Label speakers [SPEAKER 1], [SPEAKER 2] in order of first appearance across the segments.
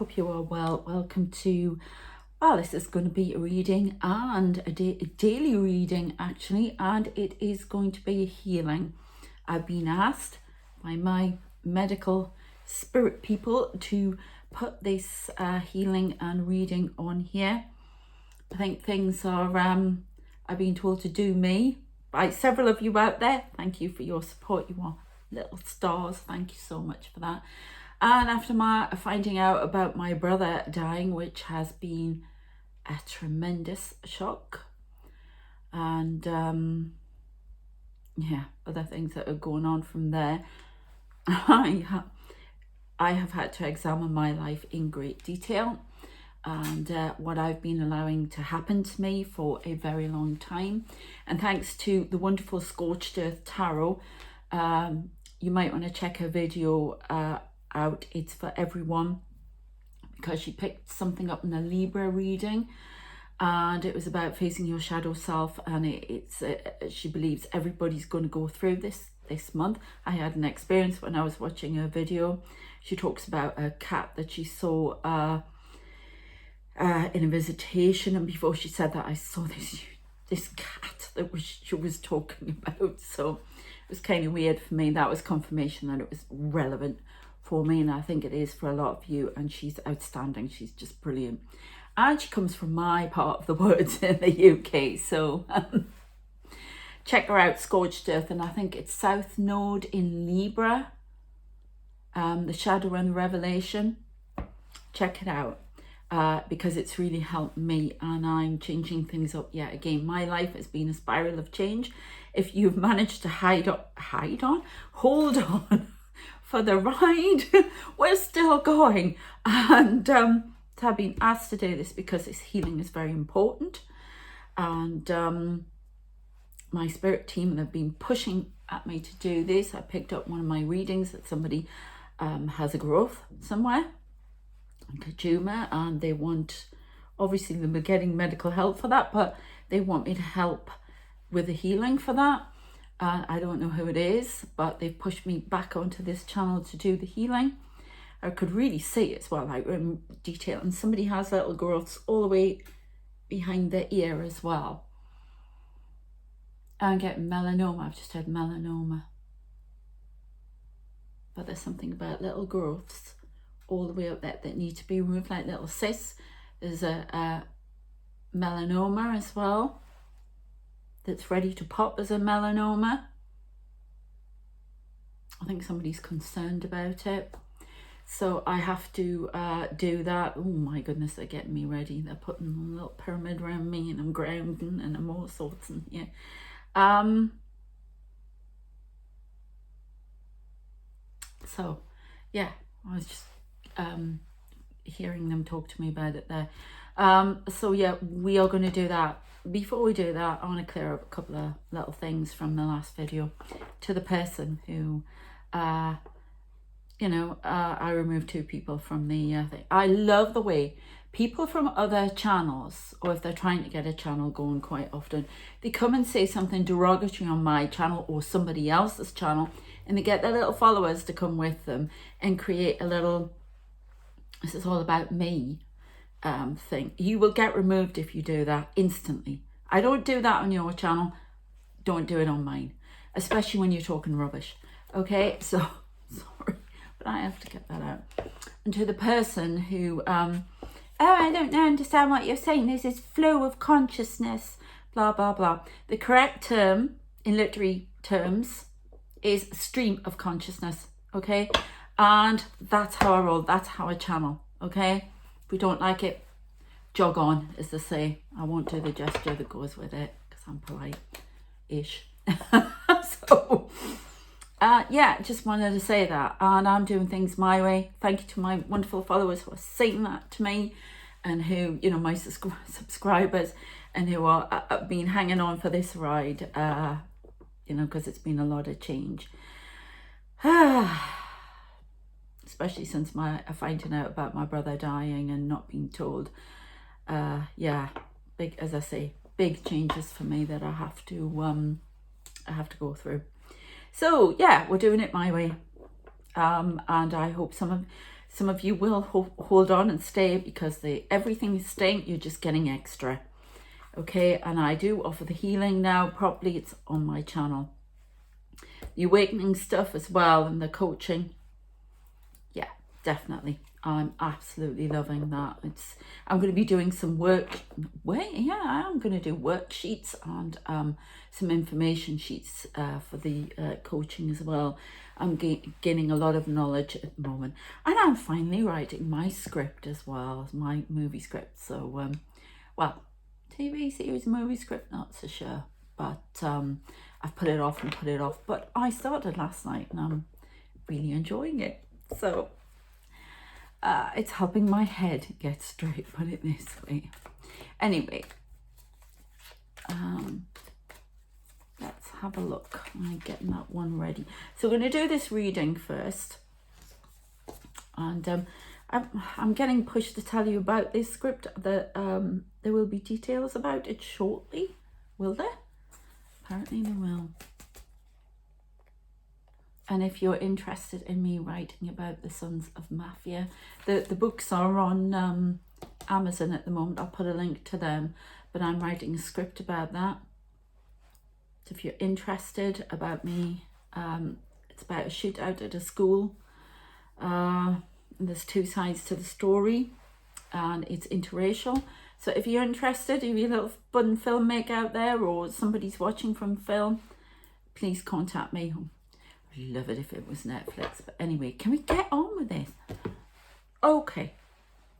[SPEAKER 1] hope you are well. Welcome to, well, this is going to be a reading and a daily reading actually, and it is going to be a healing. I've been asked by my medical spirit people to put this healing and reading on here. I think things are, I've been told to do me by several of you out there. Thank you for your support. You are little stars. Thank you so much for that. And after my finding out about my brother dying, which has been a tremendous shock, and yeah, other things that are going on from there, I have had to examine my life in great detail and what I've been allowing to happen to me for a very long time. And thanks to the wonderful Scorched Earth Tarot, you might want to check her video out. It's for everyone, because she picked something up in a Libra reading, and it was about facing your shadow self, and it's she believes everybody's going to go through this month. I had an experience when I was watching her video. She talks about a cat that she saw in a visitation, and before she said that, I saw this cat that she was talking about. So it was kind of weird for me. That was confirmation that it was relevant for me, and I think it is for a lot of you. And she's outstanding. She's just brilliant, and she comes from my part of the woods in the UK. So check her out, Scorched Earth, and I think it's South Node in Libra, the Shadow and the Revelation. Check it out. Because it's really helped me, and I'm changing things up yet again. My life has been a spiral of change. If you've managed to hold on for the ride, we're still going. And I've been asked to do this because this healing is very important. And my spirit team have been pushing at me to do this. I picked up one of my readings that somebody has a growth somewhere, a tumor, and they want, obviously they're getting medical help for that, but they want me to help with the healing for that. I don't know who it is, but they've pushed me back onto this channel to do the healing. I could really see it as well, like in detail, and somebody has little growths all the way behind their ear as well. I'm getting melanoma. I've just had melanoma, but there's something about little growths all the way up there that need to be removed, like little cysts. There's a melanoma as well that's ready to pop as a melanoma. I think somebody's concerned about it, so I have to do that. Oh my goodness, they're getting me ready. They're putting a little pyramid around me, and I'm grounding, and I'm all sorts, and yeah. So yeah, I was just hearing them talk to me about it there. So yeah, we are going to do that. Before we do that, I want to clear up a couple of little things from the last video. To the person who I removed 2 people from the thing. I love the way people from other channels, or if they're trying to get a channel going, quite often they come and say something derogatory on my channel or somebody else's channel, and they get their little followers to come with them and create a little "this is all about me" thing. You will get removed if you do that instantly. I don't do that on your channel. Don't do it on mine, especially when you're talking rubbish. Okay, so sorry, but I have to get that out. And to the person who oh, I don't understand what you're saying, there's this flow of consciousness, blah blah blah. The correct term in literary terms is stream of consciousness. Okay, and that's how I roll. That's how I channel. Okay, if we don't like it, jog on, as they say. I won't do the gesture that goes with it because I'm polite-ish. So yeah, just wanted to say that, and I'm doing things my way. Thank you to my wonderful followers who are saying that to me, and who, my subscribers, and who are been hanging on for this ride, because it's been a lot of change. Especially since finding out about my brother dying and not being told. Yeah, big, as I say, big changes for me that I have to go through. So yeah, we're doing it my way, and I hope some Some of you will hold on and stay because everything is staying, you're just getting extra. Okay, and I do offer the healing now properly. It's on my channel. The awakening stuff as well and the coaching. Yeah, definitely. I'm absolutely loving that. I'm going to be doing some I'm going to do worksheets and some information sheets for the coaching as well. I'm gaining a lot of knowledge at the moment, and I'm finally writing my script as well, my movie script. So well, TV series, movie script, not so sure, but I've put it off and put it off, but I started last night and I'm really enjoying it. So it's helping my head get straight, put it this way. Anyway, let's have a look. I'm getting that one ready. So we're going to do this reading first. And I'm getting pushed to tell you about this script. There will be details about it shortly. Will there? Apparently there will. And if you're interested in me writing about the Sons of Mafia, the books are on Amazon at the moment. I'll put a link to them, but I'm writing a script about that. So if you're interested about me, it's about a shootout at a school. There's two sides to the story, and it's interracial. So if you're interested, if you're a little budding filmmaker out there, or somebody's watching from film, please contact me. I'd love it if it was Netflix. But anyway, can we get on with this? Okay,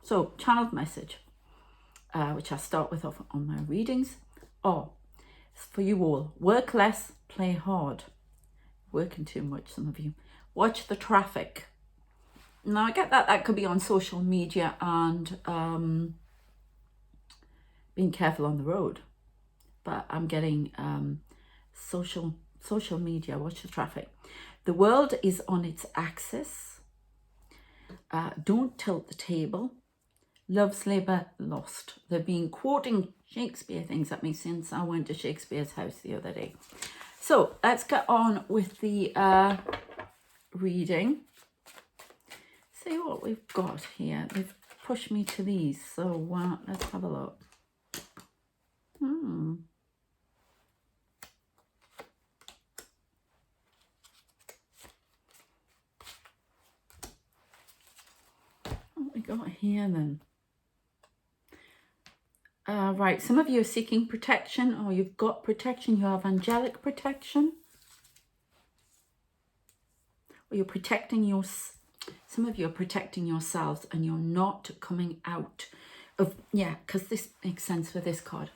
[SPEAKER 1] so channeled message, which I start with off on my readings. It's for you all. Work less, play hard. Working too much, some of you. Watch the traffic. Now I get that could be on social media and being careful on the road, but I'm getting social media. Watch the traffic. The world is on its axis. Don't tilt the table. Love's labour lost. They've been quoting Shakespeare things at me since I went to Shakespeare's house the other day. So let's get on with the reading. See what we've got here. They've pushed me to these, so let's have a look. What we got here then? Right, some of you are seeking protection, or you've got protection. You have angelic protection, or you're protecting some of you are protecting yourselves, and you're not coming out of, because this makes sense with this card.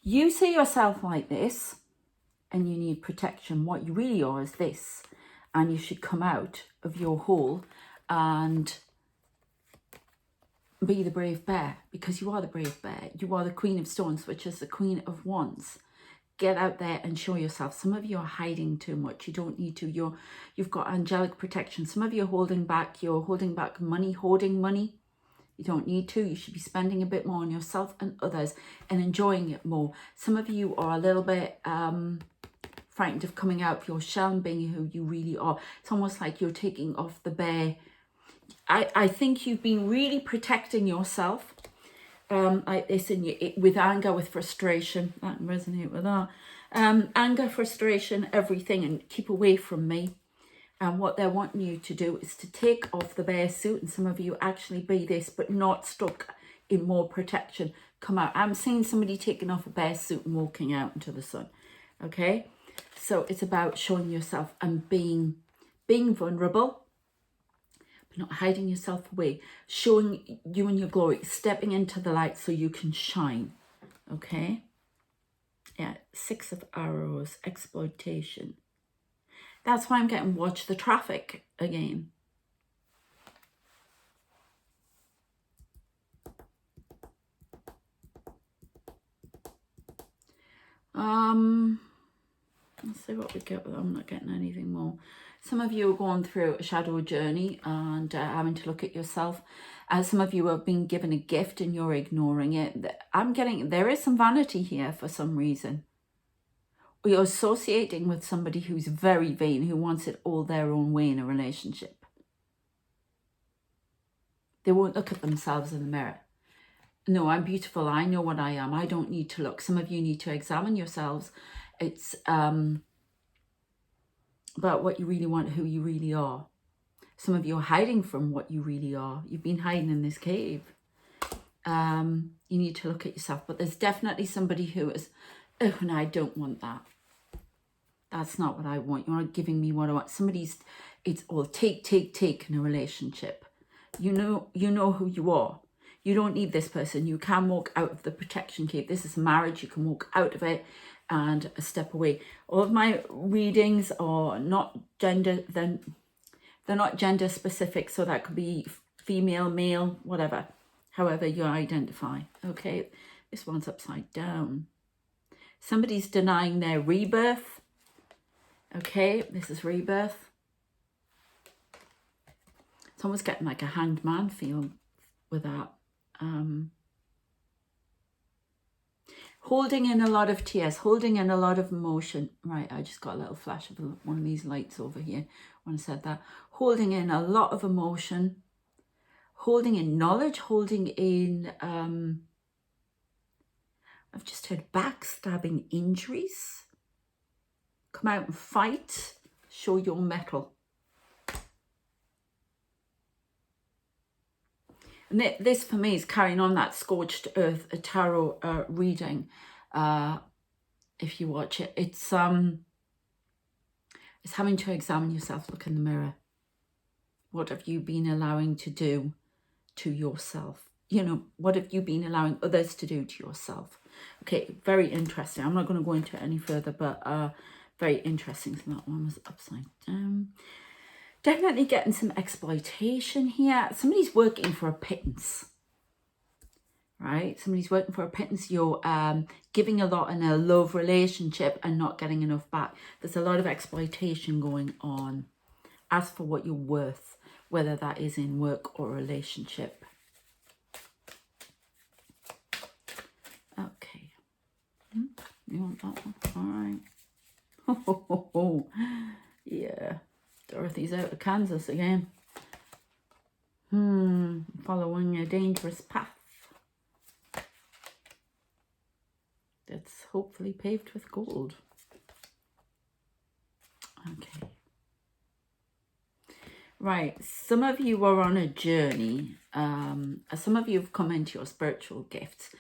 [SPEAKER 1] You see yourself like this, and you need protection. What you really are is this, and you should come out of your hole and be the brave bear, because you are the brave bear. You are the Queen of Stones, which is the Queen of Wands. Get out there and show yourself. Some of you are hiding too much. You don't need to. You've got angelic protection. Some of you are holding back. You're holding back money, hoarding money. You don't need to. You should be spending a bit more on yourself and others and enjoying it more. Some of you are a little bit frightened of coming out of your shell and being who you really are. It's almost like you're taking off the bear. I think you've been really protecting yourself like this with anger, with frustration. That can resonate with that. Anger, frustration, everything, and keep away from me. And what they're wanting you to do is to take off the bear suit, and some of you actually be this, but not stuck in more protection. Come out. I'm seeing somebody taking off a bear suit and walking out into the sun. Okay? So it's about showing yourself and being vulnerable, not hiding yourself away, showing you in your glory, stepping into the light so you can shine. Okay? Yeah, 6 of Arrows, exploitation. That's why I'm getting watch the traffic again. Let's see what we get. I'm not getting anything more. Some of you are going through a shadow journey and having to look at yourself. Some of you have been given a gift and you're ignoring it. I'm getting, there is some vanity here for some reason. Or you're associating with somebody who's very vain, who wants it all their own way in a relationship. They won't look at themselves in the mirror. No, I'm beautiful. I know what I am. I don't need to look. Some of you need to examine yourselves. It's about what you really want, who you really are. Some of you are hiding from what you really are. You've been hiding in this cave. You need to look at yourself. But there's definitely somebody who is, oh, and I don't want that. That's not what I want. You're not giving me what I want. It's all take in a relationship. You know who you are. You don't need this person. You can walk out of the protection cave. This is marriage. You can walk out of it and step away. All of my readings are not gender, they're not gender specific. So that could be female, male, whatever, however you identify. Okay, this one's upside down. Somebody's denying their rebirth. Okay, this is rebirth. It's almost getting like a hanged man feel with that. Holding in a lot of tears, holding in a lot of emotion. Right, I just got a little flash of one of these lights over here when I said that. Holding in a lot of emotion, holding in knowledge, holding in, I've just heard backstabbing injuries. Come out and fight, show your mettle. And this for me is carrying on that Scorched Earth tarot reading. If you watch it, it's having to examine yourself, look in the mirror. What have you been allowing to do to yourself? You know, what have you been allowing others to do to yourself? Okay, very interesting. I'm not going to go into it any further, but very interesting. So that one was upside down. Definitely getting some exploitation here. Somebody's working for a pittance, right? Somebody's working for a pittance. You're giving a lot in a love relationship and not getting enough back. There's a lot of exploitation going on. Ask for what you're worth, whether that is in work or relationship. Okay. You want that one? All right. Yeah. Dorothy's out of Kansas again. Following a dangerous path that's hopefully paved with gold. Okay. Right, some of you are on a journey. Some of you have come into your spiritual gifts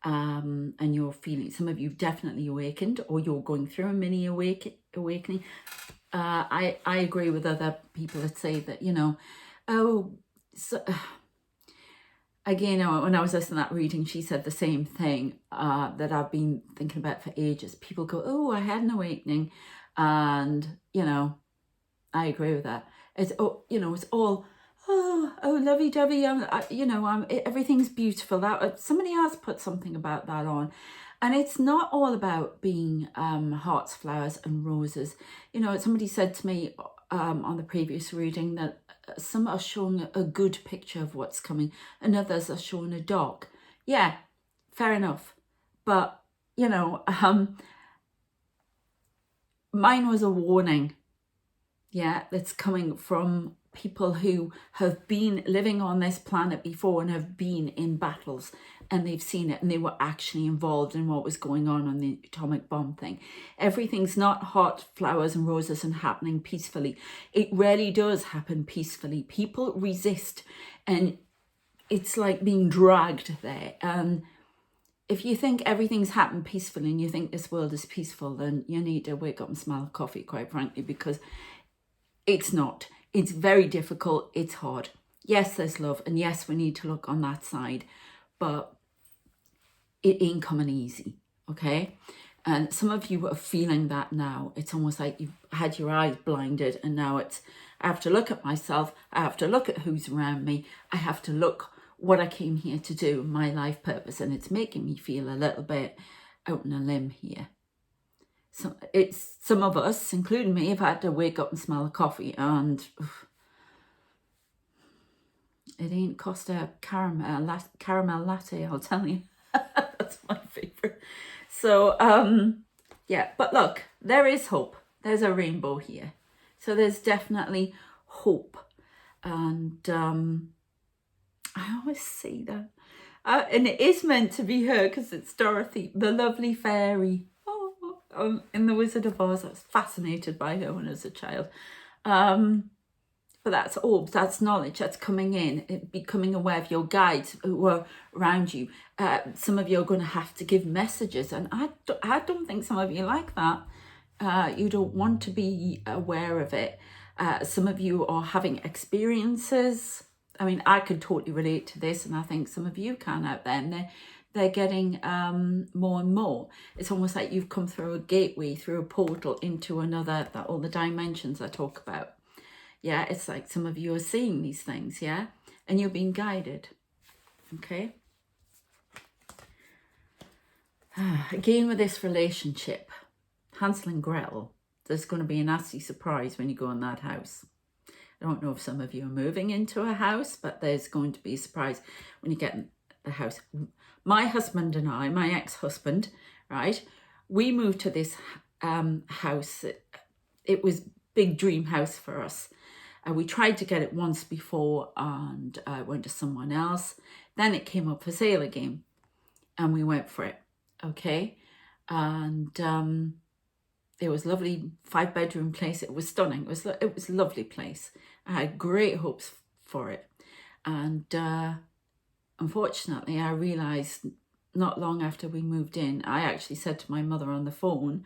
[SPEAKER 1] and you're feeling, some of you definitely awakened, or you're going through a mini awakening. I agree with other people that say that, you know, again, when I was listening to that reading, she said the same thing that I've been thinking about for ages. People go, oh, I had an awakening. And, you know, I agree with that. It's, it's all, lovey-dovey, everything's beautiful. That somebody else put something about that on. And it's not all about being hearts, flowers and roses. You know, somebody said to me on the previous reading that some are showing a good picture of what's coming and others are showing a dark. Yeah, fair enough. But, you know, mine was a warning. Yeah, that's coming from people who have been living on this planet before and have been in battles, and they've seen it and they were actually involved in what was going on the atomic bomb thing. Everything's not heart, flowers and roses and happening peacefully. It really does happen peacefully. People resist and it's like being dragged there. And if you think everything's happened peacefully and you think this world is peaceful, then you need to wake up and smell coffee, quite frankly, because it's not. It's very difficult. It's hard. Yes, there's love. And yes, we need to look on that side. But it ain't coming easy. Okay? And some of you are feeling that now. It's almost like you've had your eyes blinded. And now it's, I have to look at myself. I have to look at who's around me. I have to look what I came here to do, my life purpose. And it's making me feel a little bit out on a limb here. So it's some of us, including me, have had to wake up and smell a coffee, and it ain't cost a caramel latte, I'll tell you. That's my favorite. So yeah, but look, there is hope. There's a rainbow here. So there's definitely hope. And I always see that. And it is meant to be her because it's Dorothy, the lovely fairy. In The Wizard of Oz, I was fascinated by her when I was a child. But that's orbs, that's knowledge, that's coming in, becoming aware of your guides who are around you. Some of you are going to have to give messages, and I don't think some of you like that. You don't want to be aware of it. Some of you are having experiences. I mean, I could totally relate to this, and I think some of you can out there, and they're getting more and more. It's almost like you've come through a gateway, through a portal into another, all the dimensions I talk about. Yeah, it's like some of you are seeing these things, yeah? And you're being guided, okay? Again, with this relationship, Hansel and Gretel, there's going to be a nasty surprise when you go in that house. I don't know if some of you are moving into a house, but there's going to be a surprise when you get in the house. My husband and I, my ex-husband, right, we moved to this house. It was big dream house for us. We tried to get it once before and went to someone else. Then it came up for sale again and we went for it, okay? And it was a lovely 5-bedroom place. It was stunning. It was a lovely place. I had great hopes for it. And unfortunately, I realised not long after we moved in, I actually said to my mother on the phone,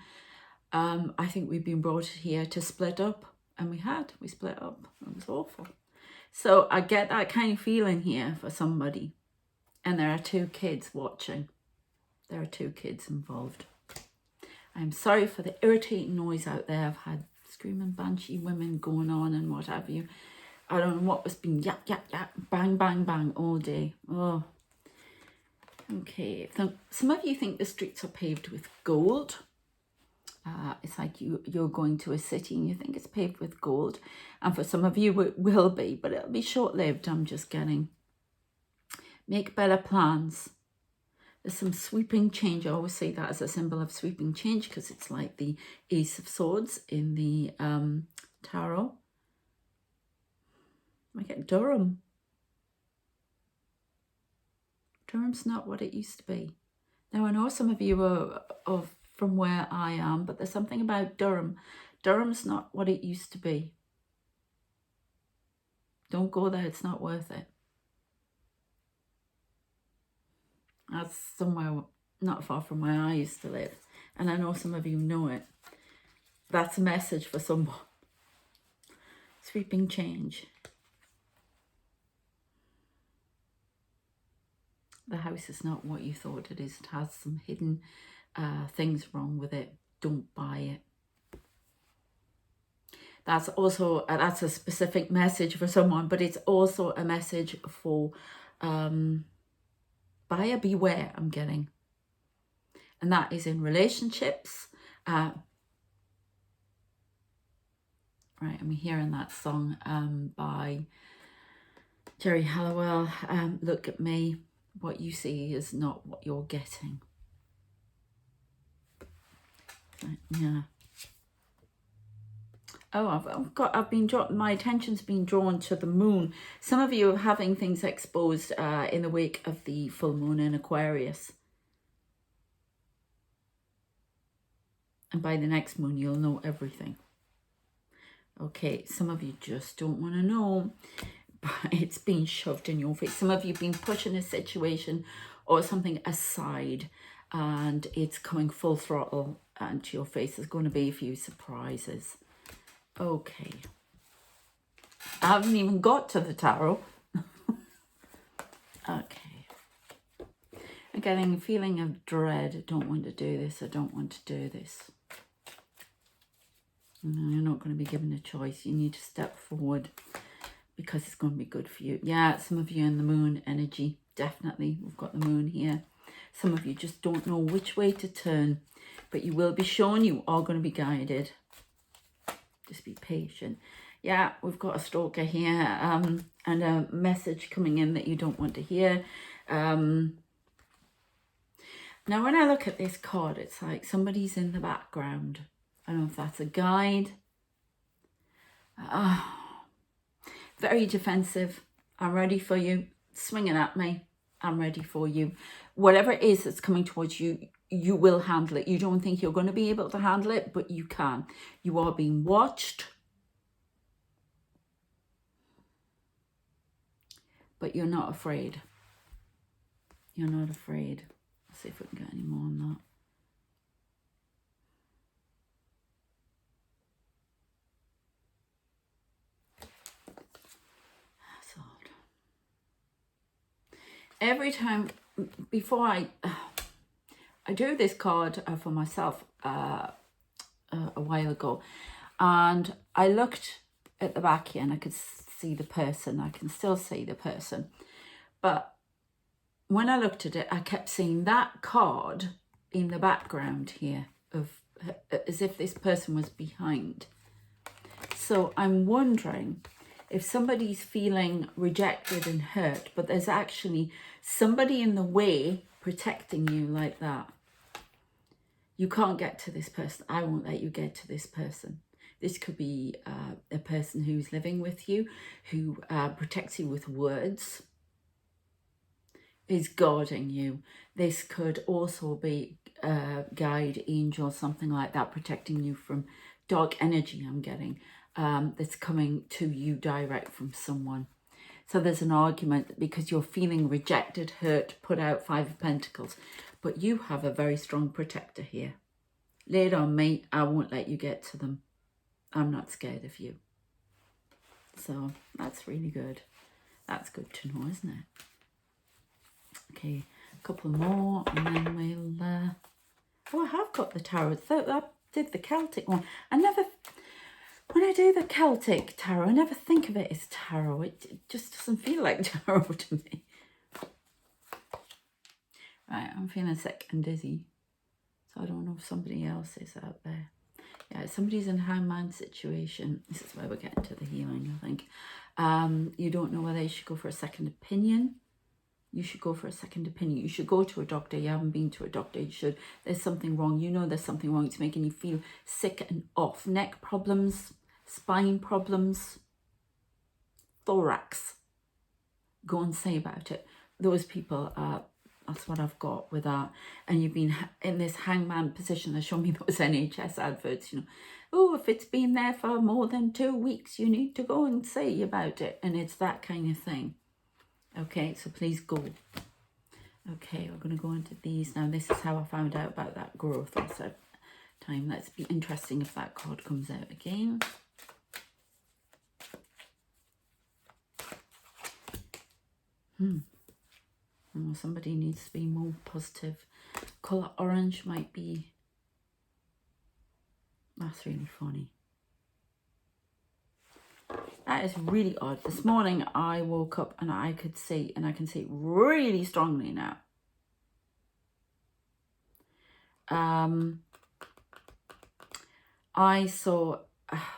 [SPEAKER 1] I think we've been brought here to split up. And we split up. It was awful. So I get that kind of feeling here for somebody. And there are 2 kids watching. There are 2 kids involved. I'm sorry for the irritating noise out there. I've had screaming banshee women going on and what have you. I don't know what was being yap, yap, yap, bang, bang, bang all day. Oh. Okay. Some of you think the streets are paved with gold. It's like you're going to a city and you think it's paved with gold. And for some of you it will be, but it'll be short-lived. I'm just getting. Make better plans. There's some sweeping change. I always say that as a symbol of sweeping change because it's like the Ace of Swords in the tarot. I get Durham. Durham's not what it used to be. Now I know some of you are from where I am, but there's something about Durham. Durham's not what it used to be. Don't go there, it's not worth it. That's somewhere not far from where I used to live. And I know some of you know it. That's a message for someone. Sweeping change. The house is not what you thought it is. It has some hidden things wrong with it. Don't buy it. That's also that's a specific message for someone, but it's also a message for buyer beware. I'm getting, and that is in relationships. Right, I'm hearing that song by Jerry Halliwell. Look at me. What you see is not what you're getting. Yeah. Oh, my attention's been drawn to the moon. Some of you are having things exposed in the wake of the full moon in Aquarius. And by the next moon, you'll know everything. Okay, some of you just don't want to know, but it's been shoved in your face. Some of you have been pushing a situation or something aside, and it's coming full throttle into your face. There's going to be a few surprises. Okay. I haven't even got to the tarot. Okay. I'm getting a feeling of dread. I don't want to do this. I don't want to do this. No, you're not going to be given a choice. You need to step forward because it's going to be good for you. Yeah, some of you in the moon energy. Definitely. We've got the moon here. Some of you just don't know which way to turn, but you will be shown. You are going to be guided. Just be patient. Yeah, we've got a stalker here and a message coming in that you don't want to hear. Now, when I look at this card, it's like somebody's in the background. I don't know if that's a guide. Very defensive. I'm ready for you. swing it at me. I'm ready for you. Whatever it is that's coming towards you, you will handle it. You don't think you're going to be able to handle it, but you can. You are being watched, but you're not afraid. You're not afraid. Let's see if we can get any more on that. That's odd. Every time, before I drew this card for myself a while ago, and I looked at the back here and I could see the person. I can still see the person, but when I looked at it, I kept seeing that card in the background here, of as if this person was behind. So I'm wondering if somebody's feeling rejected and hurt, but there's actually somebody in the way protecting you like that. You can't get to this person. I won't let you get to this person. This could be a person who's living with you, who protects you with words, is guarding you. This could also be a guide, angel, something like that, protecting you from dark energy, I'm getting, that's coming to you direct from someone. So there's an argument because you're feeling rejected, hurt, put out, 5 of Pentacles, but you have a very strong protector here. Lay it on me. I won't let you get to them. I'm not scared of you. So that's really good. That's good to know, isn't it? Okay, a couple more and then we'll... Oh, I have got the tarot. I did the Celtic one. When I do the Celtic tarot, I never think of it as tarot. It just doesn't feel like tarot to me. Right, I'm feeling sick and dizzy. So I don't know if somebody else is out there. Yeah, somebody's in a hangman situation. This is where we're getting to the healing, I think. You don't know whether you should go for a second opinion. You should go for a second opinion. You should go to a doctor. You haven't been to a doctor. You should. There's something wrong. You know there's something wrong. It's making you feel sick and off. Neck problems, spine problems, thorax. Go and say about it. Those people are... That's what I've got with that. And you've been in this hangman position. They show me those NHS adverts, you know. Oh, if it's been there for more than 2 weeks, you need to go and say about it. And it's that kind of thing. Okay, so please go. Okay, we're going to go into these now. This is how I found out about that growth also time. Let's be interesting if that card comes out again. Oh, somebody needs to be more positive. Colour orange might be... That's really funny. That is really odd. This morning I woke up and I could see, and I can see it really strongly now. I saw,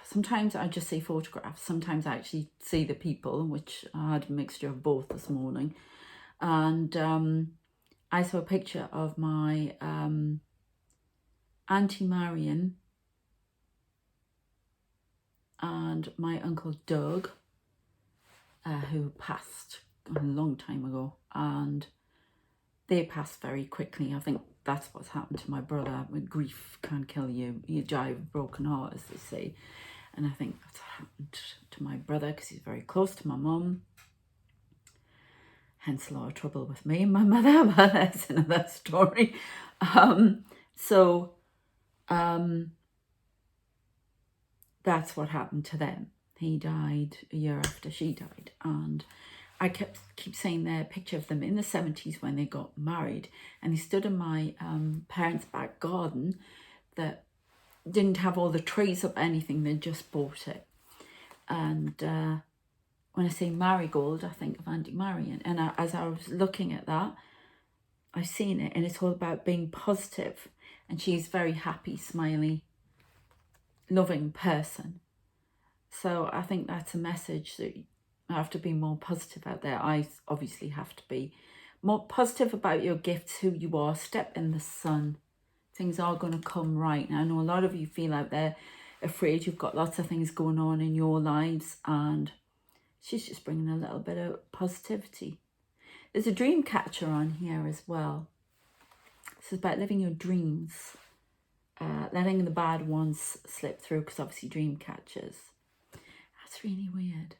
[SPEAKER 1] sometimes I just see photographs. Sometimes I actually see the people, which I had a mixture of both this morning. And I saw a picture of my Auntie Marion and my Uncle Doug, who passed a long time ago, and they passed very quickly. I think that's what's happened to my brother. Grief can kill you. You die of a broken heart, as they say. And I think that's what happened to my brother, because he's very close to my mum. Hence a lot of trouble with me and my mother, but that's another story. That's what happened to them. He died a year after she died, and I keep saying their picture of them in the 70s when they got married, and they stood in my parents' back garden that didn't have all the trees up, anything. They just bought it. And when I say marigold, I think of Auntie Marion. And as I was looking at that, I've seen it, and it's all about being positive. And she's very happy, smiley, loving person. So I think that's a message that I have to be more positive out there. I obviously have to be more positive about your gifts, who you are. Step in the sun. Things are going to come right. Now, I know a lot of you feel out there afraid. You've got lots of things going on in your lives, and she's just bringing a little bit of positivity. There's a dream catcher on here as well. This is about living your dreams, letting the bad ones slip through, because obviously dream catchers. That's really weird.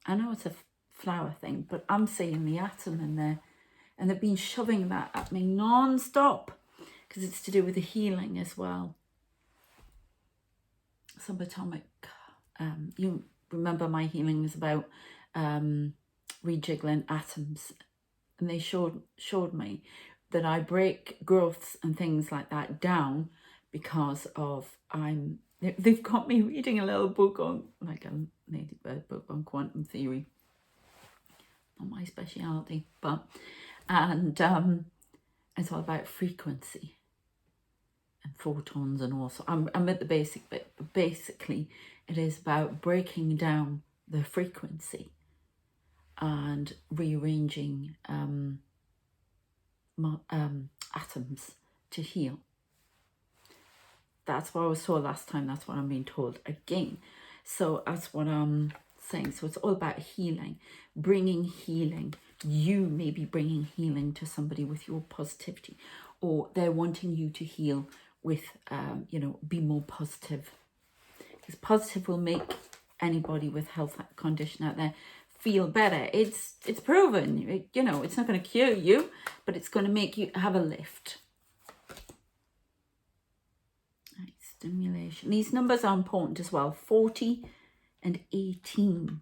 [SPEAKER 1] I know it's a flower thing, but I'm seeing the atom in there, and they've been shoving that at me non-stop because it's to do with the healing as well. Subatomic. You remember my healing was about rejiggling atoms, and they showed me that I break growths and things like that down because of they've got me reading a little book on, like a ladybird book on quantum theory. Not my speciality, but it's all about frequency and photons and all. So I'm at the basic bit, but basically it is about breaking down the frequency and rearranging atoms to heal. That's what I was told last time. That's what I'm being told again. So that's what I'm saying. So it's all about healing, bringing healing. You may be bringing healing to somebody with your positivity, or they're wanting you to heal with, be more positive. Because positive will make anybody with health condition out there feel better. It's proven. It's not going to cure you, but it's going to make you have a lift. Right, stimulation. These numbers are important as well. 40 and 18.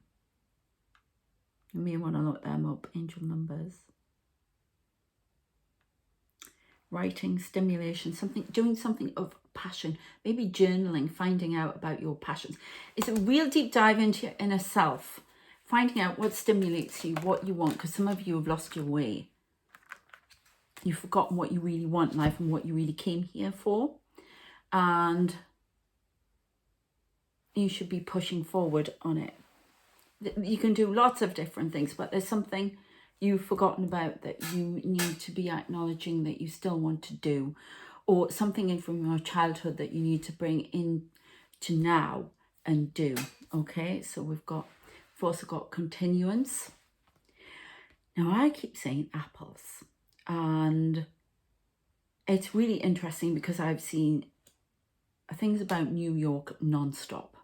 [SPEAKER 1] You may want to look them up. Angel numbers. Writing, stimulation, doing something of passion, maybe journaling, finding out about your passions. It's a real deep dive into your inner self, finding out what stimulates you, what you want, because some of you have lost your way. You've forgotten what you really want in life and what you really came here for, and you should be pushing forward on it. You can do lots of different things, but there's something you've forgotten about that you need to be acknowledging that you still want to do, or something in from your childhood that you need to bring in to now and do. Okay, so we've also got continuance. Now I keep saying apples, and it's really interesting because I've seen things about New York non-stop.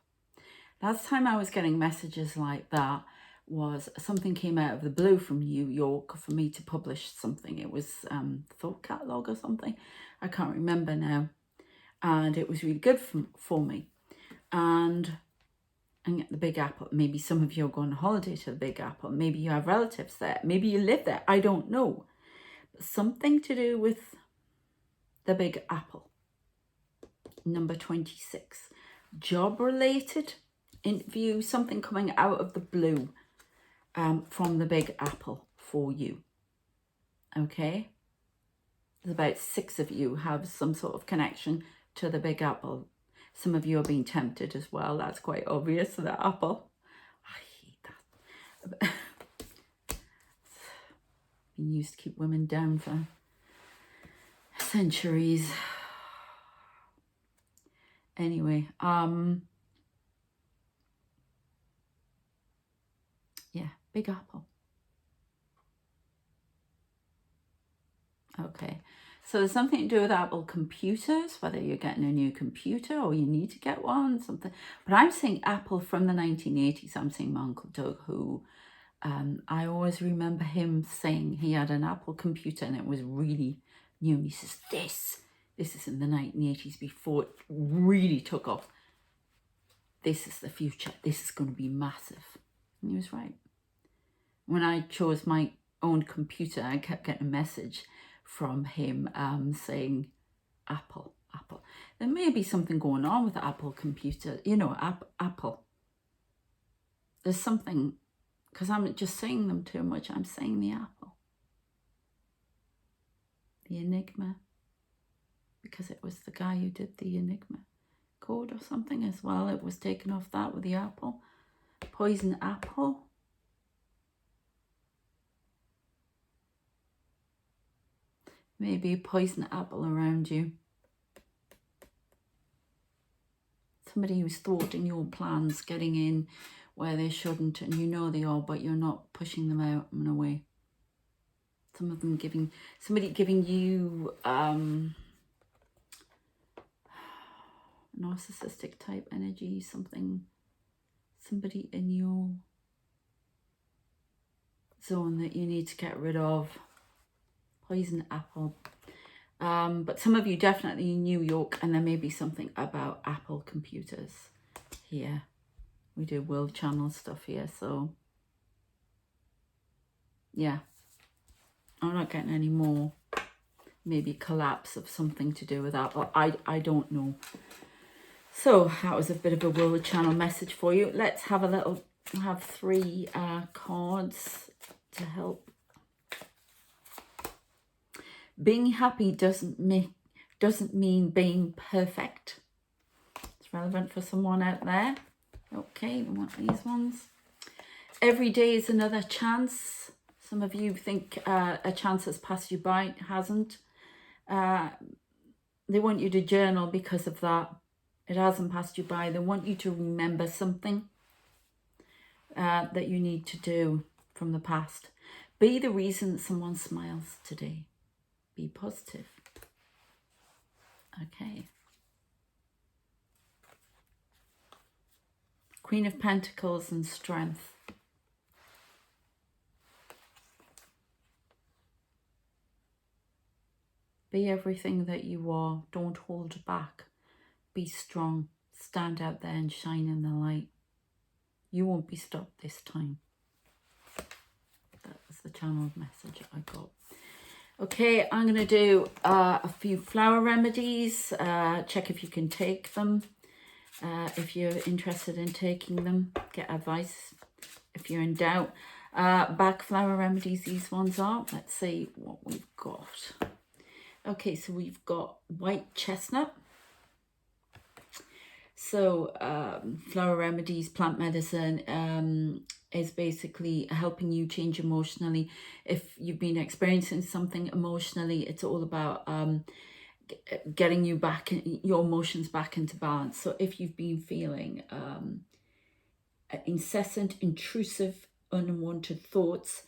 [SPEAKER 1] Last time I was getting messages like that was something came out of the blue from New York for me to publish something. It was thought catalog or something. I can't remember now. And it was really good for me. And at the Big Apple, maybe some of you are going on holiday to the Big Apple. Maybe you have relatives there. Maybe you live there. I don't know. But something to do with the Big Apple. Number 26. Job related interview. Something coming out of the blue. From the Big Apple for you. Okay, there's about 6 of you have some sort of connection to the Big Apple. Some of you are being tempted as well. That's quite obvious, the apple. I hate that. Been used to keep women down for centuries. Anyway, yeah, Big Apple. Okay, so there's something to do with Apple computers, whether you're getting a new computer or you need to get one, something. But I'm saying Apple from the 1980s. I'm saying my Uncle Doug, who I always remember him saying he had an Apple computer and it was really new. And he says, this is in the 1980s before it really took off. This is the future. This is going to be massive. And he was right. When I chose my own computer, I kept getting a message from him saying Apple. There may be something going on with the Apple computer, Apple. There's something, because I'm just saying them too much. I'm saying the Apple. The Enigma, because it was the guy who did the Enigma code or something as well. It was taken off that with the Apple. Poison apple. Maybe a poison apple around you. Somebody who's thwarting your plans, getting in where they shouldn't, and you know they are, but you're not pushing them out and away. Some of them somebody giving you narcissistic type energy, somebody in your zone that you need to get rid of. Poison apple. But some of you definitely in New York, and there may be something about Apple computers here. We do world channel stuff here, so yeah. I'm not getting any more. Maybe collapse of something to do with Apple. I don't know. So that was a bit of a world channel message for you. Let's have have 3 cards to help. Being happy doesn't mean being perfect. It's relevant for someone out there. Okay, we want these ones. Every day is another chance. Some of you think a chance has passed you by. It hasn't. They want you to journal because of that. It hasn't passed you by. They want you to remember something that you need to do from the past. Be the reason someone smiles today. Be positive. Okay. Queen of Pentacles and strength. Be everything that you are. Don't hold back. Be strong. Stand out there and shine in the light. You won't be stopped this time. That was the channeled message I got. Okay, I'm going to do a few flower remedies. Check if you can take them. If you're interested in taking them, get advice if you're in doubt. Back flower remedies, these ones are. Let's see what we've got. Okay, so we've got white chestnut. So flower remedies, plant medicine is basically helping you change emotionally. If you've been experiencing something emotionally, it's all about getting you back, your emotions back into balance. So if you've been feeling incessant, intrusive, unwanted thoughts,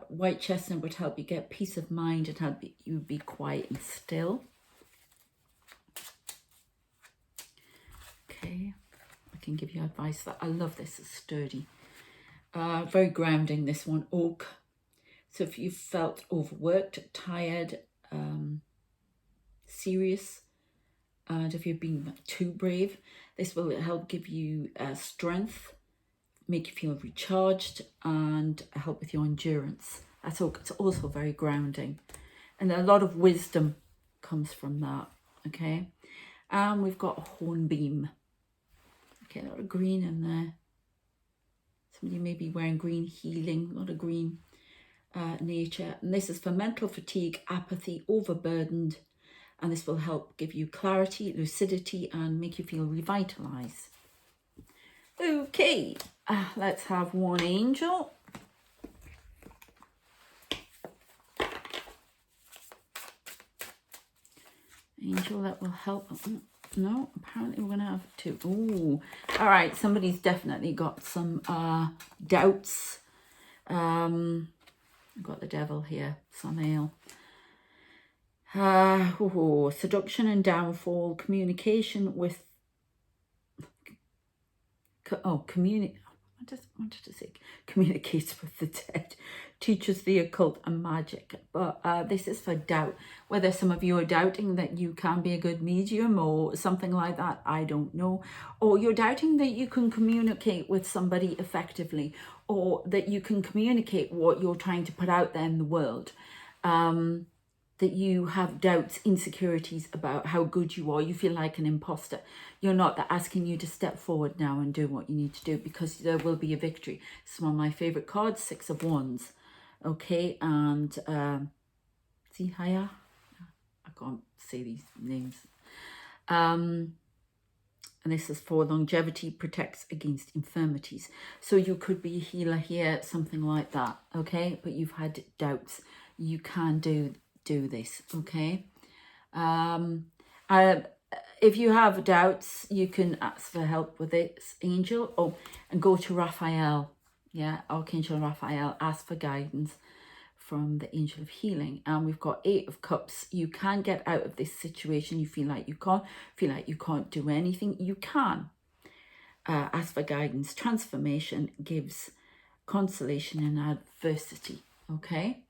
[SPEAKER 1] white chestnut would help you get peace of mind and help you be quiet and still. Okay, I can give you advice that I love this. It's sturdy, very grounding. This one, oak. So if you felt overworked, tired, serious, and if you've been too brave, this will help give you strength, make you feel recharged, and help with your endurance. That's all. It's also very grounding, and a lot of wisdom comes from that. Okay, and we've got a hornbeam. Okay, a lot of green in there. Somebody may be wearing green, healing, a lot of green, nature. And this is for mental fatigue, apathy, overburdened. And this will help give you clarity, lucidity, and make you feel revitalized. Okay, let's have one angel. Angel that will help. No, apparently we're going to have 2. Ooh, all right, somebody's definitely got some doubts. I've got the devil here, Samael. Seduction and downfall, communication with... communicates with the dead, teaches the occult and magic. But this is for doubt. Whether some of you are doubting that you can be a good medium or something like that, I don't know. Or you're doubting that you can communicate with somebody effectively, or that you can communicate what you're trying to put out there in the world. That you have doubts, insecurities about how good you are. You feel like an imposter. You're not. They're asking you to step forward now and do what you need to do, because there will be a victory. It's one of my favorite cards, 6 of Wands. Okay, and see, Haya? I can't say these names. And this is for longevity, protects against infirmities. So you could be a healer here, something like that. Okay, but you've had doubts. You can do this. Okay, if you have doubts, you can ask for help with this angel, and go to Raphael. Yeah, Archangel Raphael. Ask for guidance from the Angel of Healing, and we've got 8 of Cups. You can get out of this situation. You feel like you can't do anything. You can. Ask for guidance. Transformation gives consolation in adversity. Okay,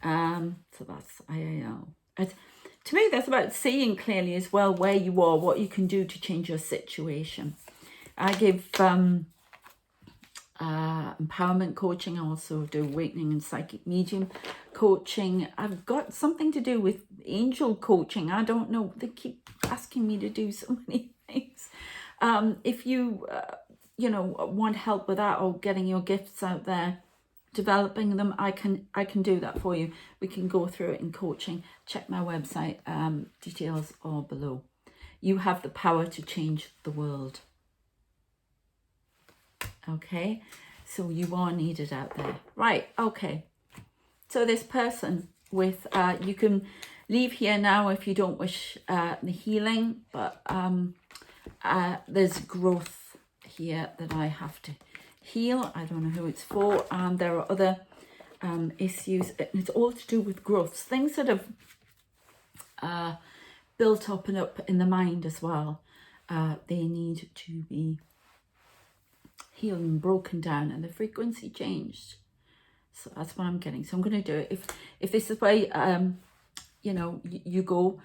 [SPEAKER 1] so that's IAL. To me, that's about seeing clearly as well where you are, what you can do to change your situation. I give empowerment coaching. I also do awakening and psychic medium coaching. I've got something to do with angel coaching. I don't know. They keep asking me to do so many things. If you, want help with that, or getting your gifts out there, developing them, I can do that for you. We can go through it in coaching. Check my website. Details are below. You have the power to change the world. Okay, so you are needed out there. Right, okay. So this person with, you can leave here now if you don't wish the healing, but there's growth here that I have to heal. I don't know who it's for, and there are other issues, and it's all to do with growth. Things that have built up and up in the mind as well. They need to be healed and broken down, and the frequency changed. So that's what I'm getting. So I'm going to do it. If this is where you go,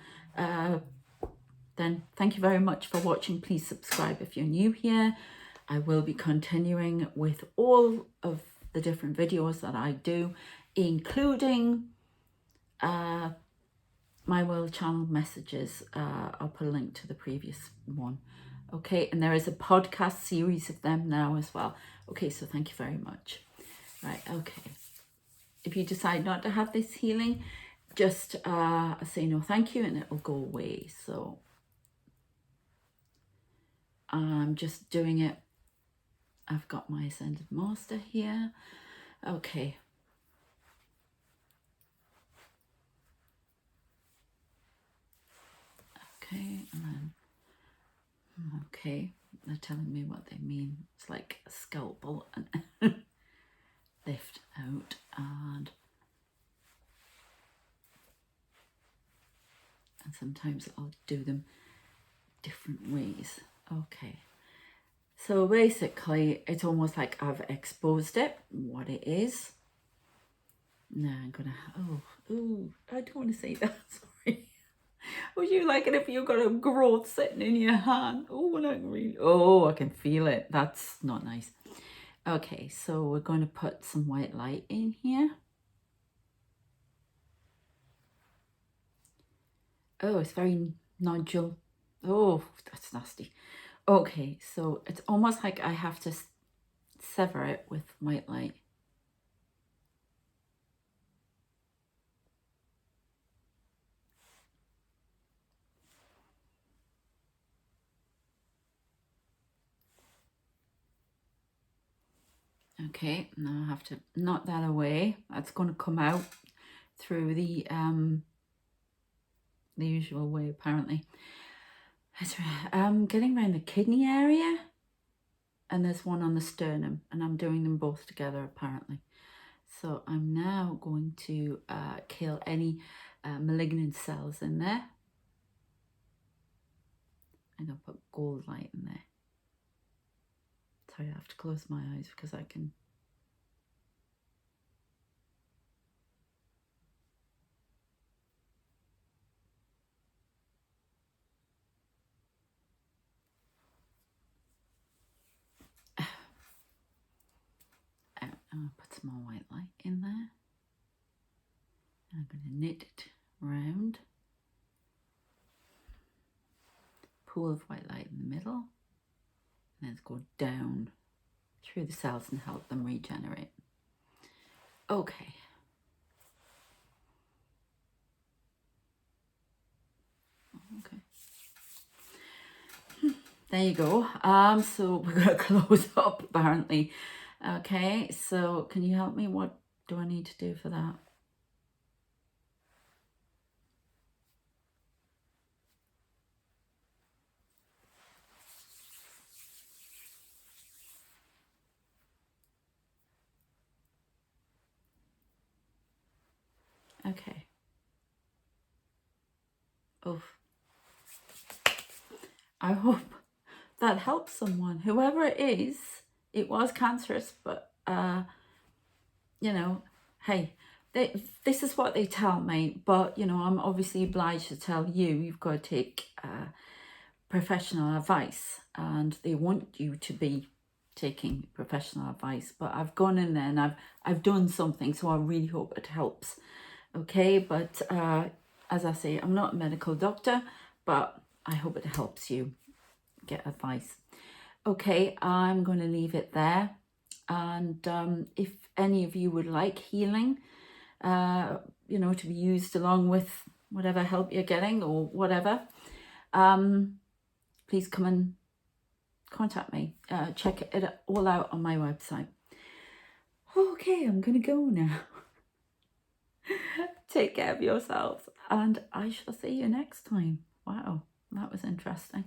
[SPEAKER 1] then thank you very much for watching. Please subscribe if you're new here. I will be continuing with all of the different videos that I do, including my World Channel messages. I'll put a link to the previous one. Okay, and there is a podcast series of them now as well. Okay, so thank you very much. Right, okay. If you decide not to have this healing, just say no thank you and it will go away. So I'm just doing it. I've got my Ascended Master here. Okay. Okay, and then okay, they're telling me what they mean. It's like a scalpel and lift out, and sometimes I'll do them different ways. Okay, so basically it's almost like I've exposed it, what it is. Now I'm gonna, I don't want to say that, sorry. Would you like it if you got a growth sitting in your hand? Oh, not really. Oh, I can feel it. That's not nice. Okay, so we're going to put some white light in here. Oh, it's very nodule. Oh, that's nasty. Okay, so it's almost like I have to sever it with white light. Okay, now I have to knot that away. That's going to come out through the usual way, apparently. I'm getting around the kidney area, and there's one on the sternum, and I'm doing them both together, apparently. So I'm now going to kill any malignant cells in there. I'm going to put gold light in there. Sorry, I have to close my eyes because I can... I'll put some more white light in there. And I'm going to knit it round. Pool of white light in the middle. And then go down through the cells and help them regenerate. Okay. Okay. There you go. So we're going to close up, apparently. Okay, so can you help me? What do I need to do for that? Okay. Oof. I hope that helps someone. Whoever it is, it was cancerous, but you know, hey, this is what they tell me, but you know, I'm obviously obliged to tell you, you've got to take professional advice, and they want you to be taking professional advice. But I've gone in there and I've done something, so I really hope it helps. Okay, but as I say, I'm not a medical doctor, but I hope it helps you get advice. Okay, I'm going to leave it there. And if any of you would like healing, you know, to be used along with whatever help you're getting or whatever, please come and contact me. Check it all out on my website. Okay, I'm going to go now. Take care of yourselves, and I shall see you next time. Wow, that was interesting.